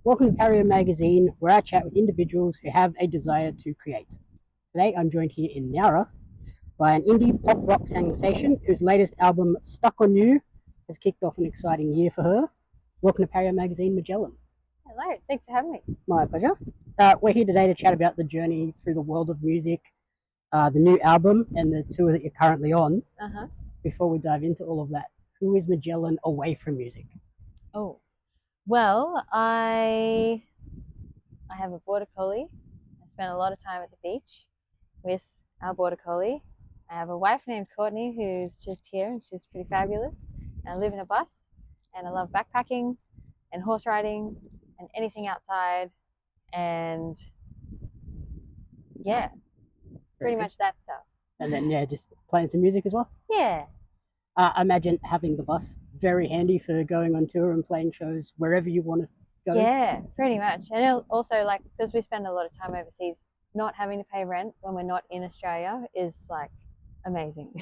Welcome to Pario magazine, where I chat with individuals who have a desire to create. Today I'm joined here in Nowra by an indie pop rock sensation whose latest album, Stuck on You, has kicked off an exciting year for her. Welcome to Pario magazine, Majelen. Hello, thanks for having me. My pleasure. We're here today to chat about the journey through the world of music, the new album, and the tour that you're currently on. Before we dive into all of that, who is Majelen away from music? Oh, well, I have a border collie. I spend a lot of time at the beach with our border collie. I have a wife named Courtney who's just here and she's pretty fabulous. And I live in a bus and I love backpacking and horse riding and anything outside and yeah, pretty much that stuff. And then just playing some music as well. Yeah. I imagine having the bus very handy for going on tour and playing shows wherever you want to go. Yeah, pretty much. And also, like, because we spend a lot of time overseas, not having to pay rent when we're not in Australia is like amazing.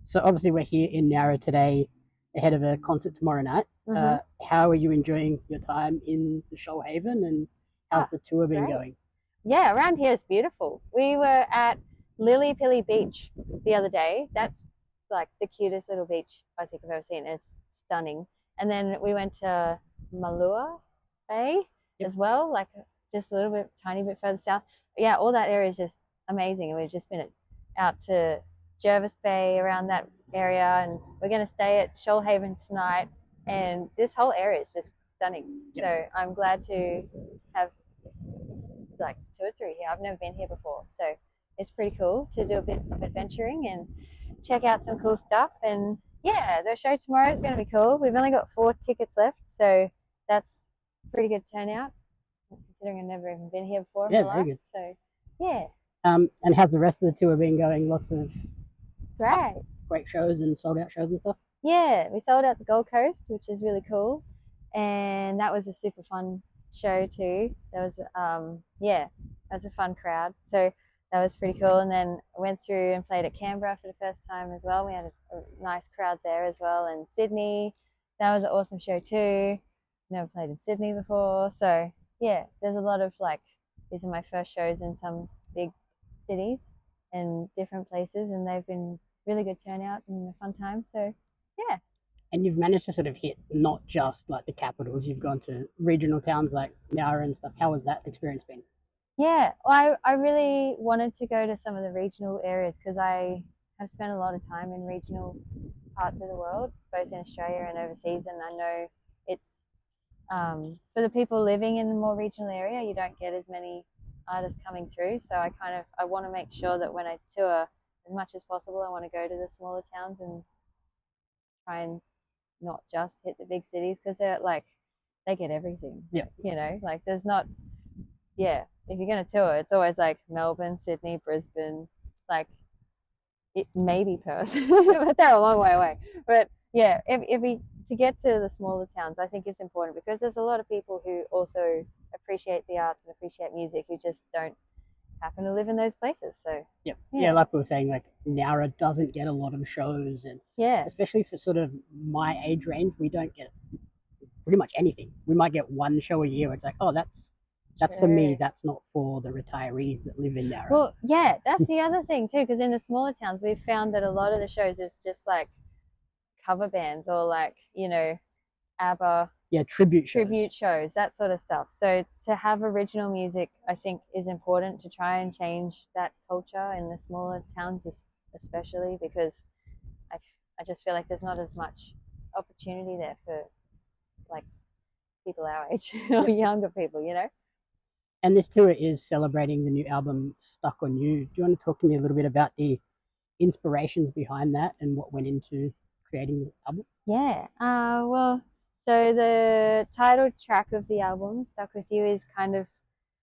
So obviously we're here in Nowra today ahead of a concert tomorrow night. How are you enjoying your time in the Shoalhaven, and how's the tour been going? Yeah, around here it's beautiful. We were at Lily Pilly Beach the other day. That's like the cutest little beach I think I've ever seen. It's stunning. And then we went to Malua Bay as well, like just a little bit, tiny bit further south. Yeah, all that area is just amazing. And we've just been out to Jervis Bay around that area, and we're going to stay at Shoalhaven tonight. And this whole area is just stunning. So I'm glad to have like 2 or 3 here. I've never been here before, so it's pretty cool to do a bit of adventuring and check out some cool stuff. And yeah, the show tomorrow is going to be cool. We've only got 4 tickets left, so that's pretty good turnout considering I've never even been here before. Yeah, very good. So yeah. And how's the rest of the tour been going? Lots of great shows and sold out shows and stuff. Yeah, we sold out the Gold Coast, which is really cool, and that was a super fun show too. That was that was a fun crowd, so that was pretty cool. And then I went through and played at Canberra for the first time as well. We had a nice crowd there as well. And Sydney, that was an awesome show too. Never played in Sydney before, so yeah, there's a lot of like, these are my first shows in some big cities and different places, and they've been really good turnout and a fun time. So yeah. And you've managed to sort of hit not just like the capitals, you've gone to regional towns like Nowra and stuff. How has that experience been? Yeah, well, I really wanted to go to some of the regional areas because I have spent a lot of time in regional parts of the world, both in Australia and overseas, and I know it's for the people living in a more regional area, you don't get as many artists coming through. So I want to make sure that when I tour, as much as possible, I want to go to the smaller towns and try and not just hit the big cities, because they're like, they get everything. Yeah. You know, like there's not, yeah, if you're going to tour, it's always like Melbourne, Sydney, Brisbane, like it maybe Perth, but they're a long way away. But yeah, if we, to get to the smaller towns, I think it's important because there's a lot of people who also appreciate the arts and appreciate music who just don't happen to live in those places. So yeah, like we were saying, like Nowra doesn't get a lot of shows, and especially for sort of my age range, we don't get pretty much anything. We might get 1 show a year. It's like, oh, that's for me. That's not for the retirees that live in Nowra. Well, yeah, that's the other thing too, because in the smaller towns, we've found that a lot of the shows is just like cover bands or like, you know, ABBA. Yeah, tribute shows, that sort of stuff. So to have original music, I think, is important to try and change that culture in the smaller towns, especially because I just feel like there's not as much opportunity there for like people our age or younger people, you know. And this tour is celebrating the new album, Stuck on You. Do you want to talk to me a little bit about the inspirations behind that and what went into creating the album? Yeah, well, so the title track of the album, Stuck With You, is kind of,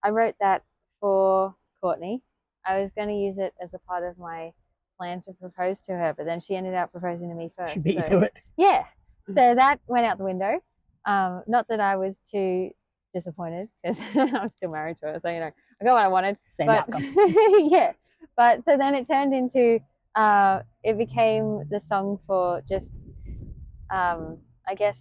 I wrote that for Courtney. I was going to use it as a part of my plan to propose to her, but then she ended up proposing to me first. She beat you to it. Yeah, so that went out the window. Not that I was too disappointed because I'm still married to her, so you know I got what I wanted. Same outcome. Yeah, but so then it turned into it became the song for just I guess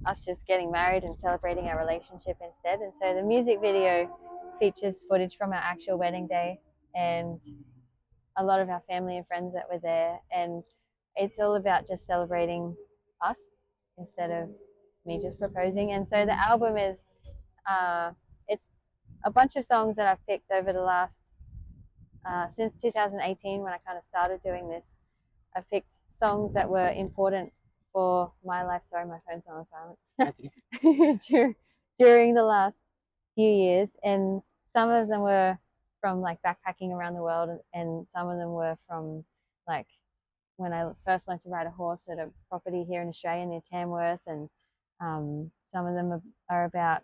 us just getting married and celebrating our relationship instead. And so the music video features footage from our actual wedding day and a lot of our family and friends that were there. And it's all about just celebrating us instead of me just proposing. And so the album is, it's a bunch of songs that I've picked over the last, since 2018 when I kind of started doing this. I've picked songs that were important for my life. Sorry, my phone's not on silent. During the last few years, and some of them were from like backpacking around the world, and some of them were from like when I first learned to ride a horse at a property here in Australia near Tamworth, and some of them are about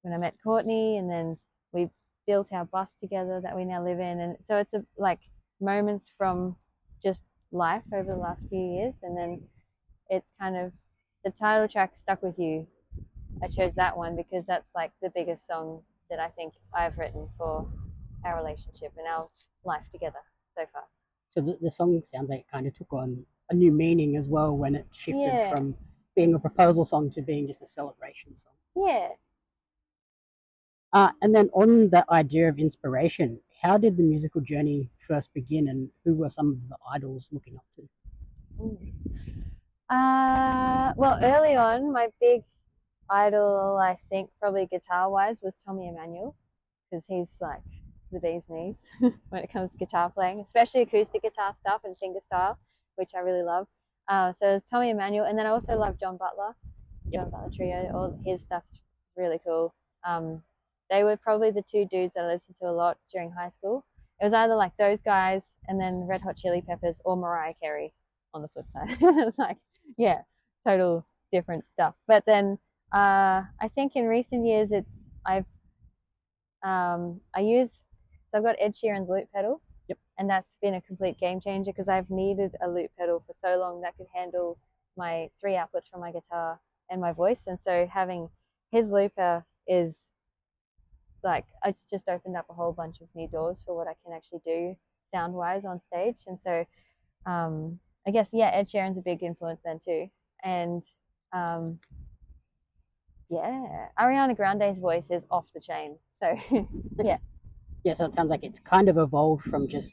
when I met Courtney, and then we built our bus together that we now live in, and so it's like moments from just life over the last few years. And then it's kind of the title track, Stuck With You. I chose that one because that's like the biggest song that I think I've written for our relationship and our life together so far. So the song sounds like it kind of took on a new meaning as well when it shifted from being a proposal song to being just a celebration song. Yeah. And then on that idea of inspiration, how did the musical journey first begin, and who were some of the idols looking up to? Well, early on, my big idol, I think, probably guitar-wise, was Tommy Emmanuel, because he's like the bee's knees when it comes to guitar playing, especially acoustic guitar stuff and singer style, which I really love. So it's Tommy Emmanuel, and then I also love John Butler Trio. All his stuff's really cool. They were probably the two dudes I listened to a lot during high school. It was either like those guys and then Red Hot Chili Peppers or Mariah Carey on the flip side. It's like, yeah, total different stuff. But then I think in recent years I've got Ed Sheeran's loop pedal. Yep. And that's been a complete game changer because I've needed a loop pedal for so long that could handle my 3 outputs from my guitar and my voice. And so having his looper is like, it's just opened up a whole bunch of new doors for what I can actually do sound wise on stage. And so I guess, yeah, Ed Sheeran's a big influence then too. And yeah, Ariana Grande's voice is off the chain. So yeah. Yeah, so it sounds like it's kind of evolved from just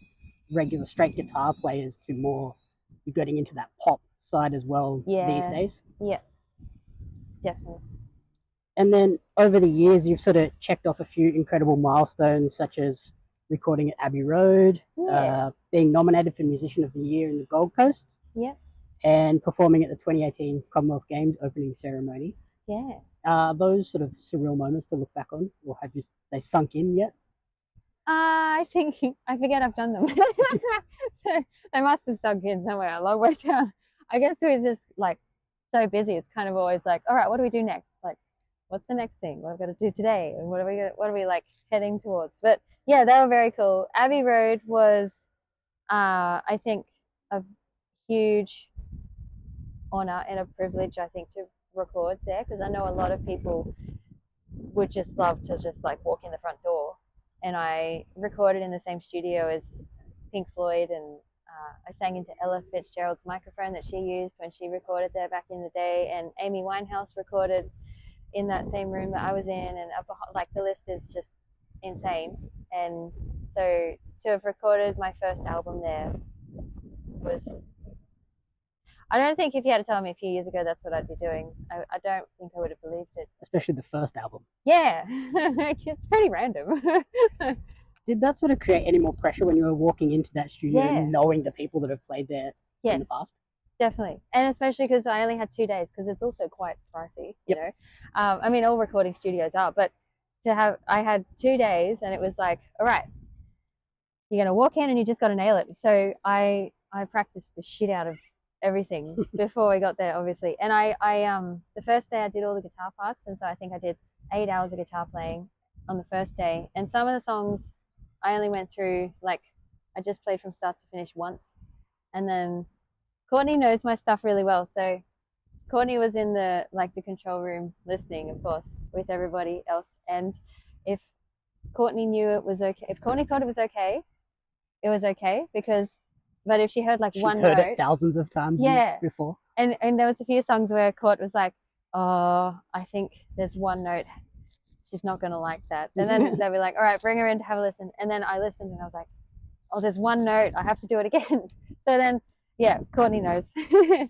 regular straight guitar players to more you're getting into that pop side as well these days. Yeah, definitely. And then over the years, you've sort of checked off a few incredible milestones, such as recording at Abbey Road, being nominated for Musician of the Year in the Gold Coast, and performing at the 2018 Commonwealth Games opening ceremony. Yeah. Are those sort of surreal moments to look back on, or have they sunk in yet? I think I forget I've done them. So they must have sunk in somewhere a long way down. I guess we're just like so busy. It's kind of always like, all right, what do we do next? Like, what's the next thing? What have we got to do today? And what are we like heading towards? But yeah, they were very cool. Abbey Road was, I think, a huge honor and a privilege, I think, to record there, because I know a lot of people would just love to just like walk in the front door. And I recorded in the same studio as Pink Floyd, and I sang into Ella Fitzgerald's microphone that she used when she recorded there back in the day, and Amy Winehouse recorded in that same room that I was in, and like the list is just insane. And so to have recorded my first album there was, I don't think if you had told me a few years ago that's what I'd be doing, I don't think I would have believed it. Especially the first album. Yeah, it's pretty random. Did that sort of create any more pressure when you were walking into that studio and knowing the people that have played there in the past? Definitely. And especially because I only had 2 days, because it's also quite pricey, you know. I mean, all recording studios are, but I had 2 days, and it was like, all right, you're going to walk in and you just got to nail it. So I practiced the shit out of everything before we got there, obviously. And I the first day I did all the guitar parts, and so I think I did 8 hours of guitar playing on the first day. And some of the songs I only went through, like, I just played from start to finish once. And then Courtney knows my stuff really well, so Courtney was in the control room listening, of course, with everybody else. And if Courtney knew it was okay, if Courtney thought it was okay, it was okay, but if she heard like one note, heard it thousands of times before. And there was a few songs where Court was like, oh, I think there's one note she's not gonna like that. And then they'll be like, all right, bring her in to have a listen. And then I listened and I was like, oh, there's one note, I have to do it again. So then, yeah, Courtney knows.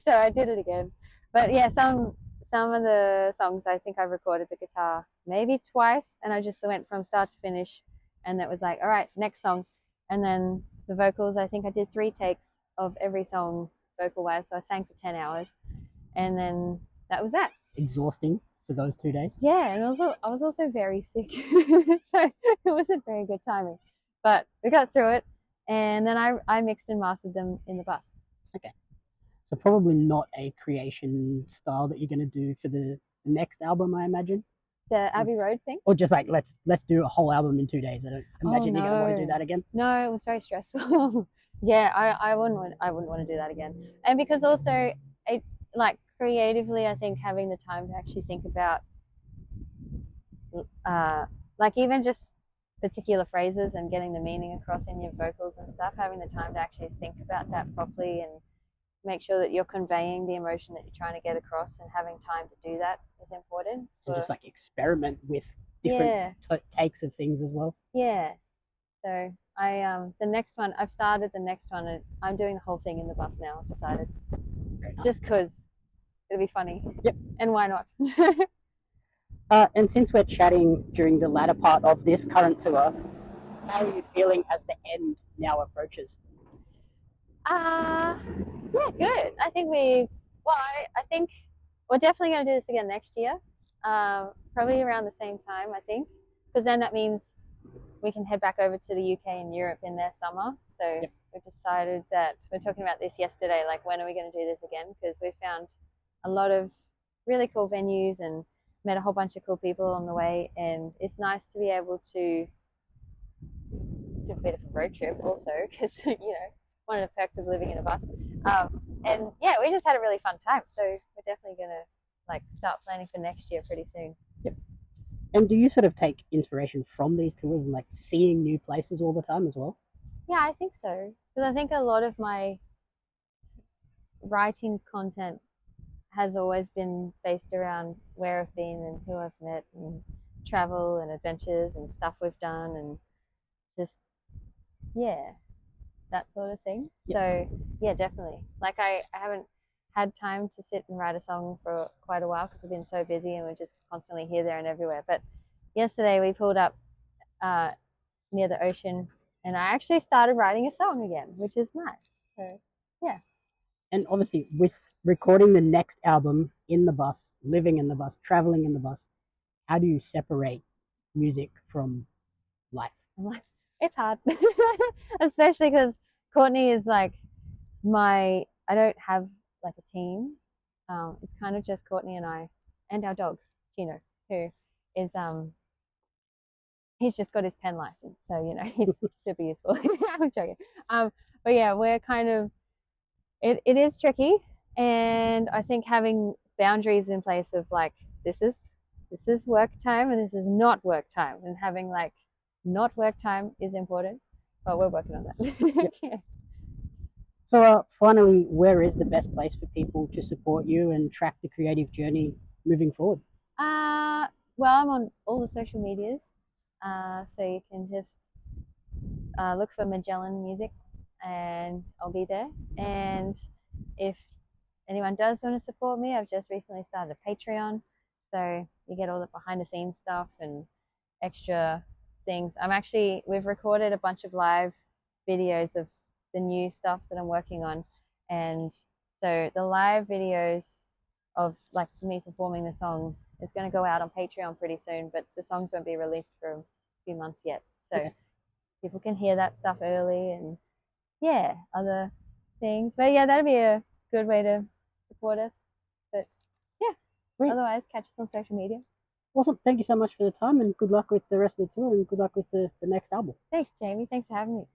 So I did it again. But yeah, some of the songs I think I've recorded the guitar maybe twice, and I just went from start to finish, and it was like, all right, next song. And then the vocals, I think I did 3 takes of every song vocal wise, so I sang for 10 hours, and then that was that. Exhausting for those 2 days. Yeah, and also I was also very sick, so it wasn't very good timing. But we got through it, and then I mixed and mastered them in the bus. Okay. So probably not a creation style that you're going to do for the next album, I imagine. The Abbey Road thing? Or just like let's do a whole album in 2 days. I don't imagine you're gonna want to do that again. No, it was very stressful. Yeah, I wouldn't want to do that again. And because also it like creatively, I think having the time to actually think about like even just particular phrases and getting the meaning across in your vocals and stuff, having the time to actually think about that properly and make sure that you're conveying the emotion that you're trying to get across, and having time to do that is important. And just like experiment with different takes of things as well. Yeah. So the next one, I've started the next one, and I'm doing the whole thing in the bus now. I've decided, just because it'll be funny. Yep. And why not? And since we're chatting during the latter part of this current tour, how are you feeling as the end now approaches? Yeah, good. I think I think we're definitely going to do this again next year. Probably around the same time, I think, because then that means we can head back over to the UK and Europe in their summer. So yep. We've decided that we're talking about this yesterday, like when are we going to do this again? Because we found a lot of really cool venues and met a whole bunch of cool people on the way, and it's nice to be able to do a bit of a road trip also, because you know, one of the perks of living in a bus. And yeah, we just had a really fun time, so we're definitely gonna like start planning for next year pretty soon. Yep. And do you sort of take inspiration from these tours and like seeing new places all the time as well? Yeah, I think so, because I think a lot of my writing content has always been based around where I've been and who I've met and travel and adventures and stuff we've done, and just yeah, that sort of thing. Yep. So yeah, definitely. Like I haven't had time to sit and write a song for quite a while because we've been so busy and we're just constantly here, there, and everywhere. But yesterday we pulled up near the ocean, and I actually started writing a song again, which is nice. So yeah. And obviously, with recording the next album in the bus, living in the bus, traveling in the bus, how do you separate music from life? It's hard, especially because Courtney is like I don't have like a team. It's kind of just Courtney and I and our dog, Chino, who is he's just got his pen license, so you know he's super useful. I'm joking. But yeah, we're kind of it is tricky, and I think having boundaries in place of like this is work time and this is not work time, and having like not work time is important, but we're working on that. Yep. Yeah. So finally, where is the best place for people to support you and track the creative journey moving forward? Well, I'm on all the social medias, so you can just look for Majelen Music and I'll be there. And if anyone does want to support me, I've just recently started a Patreon, so you get all the behind the scenes stuff and extra things. We've recorded a bunch of live videos of the new stuff that I'm working on, and so the live videos of like me performing the song is going to go out on Patreon pretty soon, but the songs won't be released for a few months yet, so people can hear that stuff early, and yeah, other things. But yeah, that'd be a good way to support us. But yeah, great. Otherwise, catch us on social media. Awesome. Thank you so much for the time, and good luck with the rest of the tour, and good luck with the next album. Thanks, Jamie. Thanks for having me.